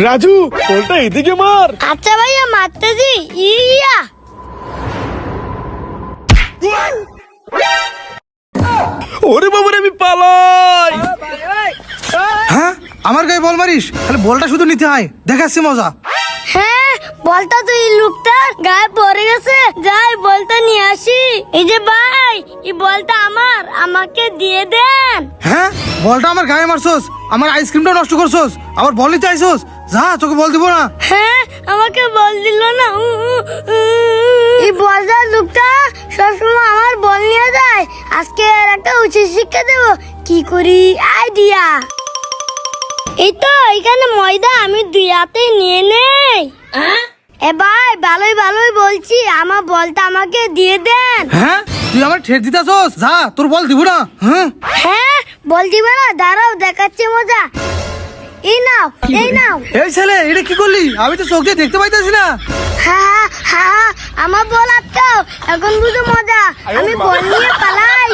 রাজু বলটা এদিকে মার। আচ্ছা ভাইয়া মারতেছি। ইয়া ওরে বাবারে আমি পালাই। হ্যাঁ আমার গায়ে বল মারিস, তাহলে বলটা শুধু নিতে হয়, দেখাচ্ছি মজা। হ্যাঁ বলটা তো এই লোকটার গায়ে পড়ে গেছে, যাই বলটা নিয়ে আসি। এই যে ভাই এই বলটা আমার, আমাকে দিয়ে দেন। হ্যাঁ বলটা আমার গায়ে মারছস, আমার আইসক্রিমটা নষ্ট করছস, আবার বল নিতে আইছস, যা তোকে বল দিব না। হ্যাঁ আমাকে বল দিল না। এই বলদার লোকটা সবসময় আমার বল নিয়ে যায়, আজকে আর একটা উচিত শিক্ষা দেব। কি করি আইডিয়া, এই তো এখানে ময়দা, আমি দুই হাতে নিয়ে নেই। এ ভাই ভালোই ভালোই বলছি, আমার বলটা আমাকে দিয়ে দেন। হ্যাঁ তুই আমার ঠের দিতাছস, যা তোর বল দিব না। হ্যাঁ হ্যাঁ বল দিবে না, দাঁড়াও দেখাচ্ছি মজা। এই নাও এই নাও। এই ছেলে এটা কি করলি, আমি তো চোখ দিয়ে দেখতে পাইতাছি না। হ্যাঁ হ্যাঁ আমার বল আটকাও, এখন বুঝো মজা। আমি বল নিয়ে পালাই।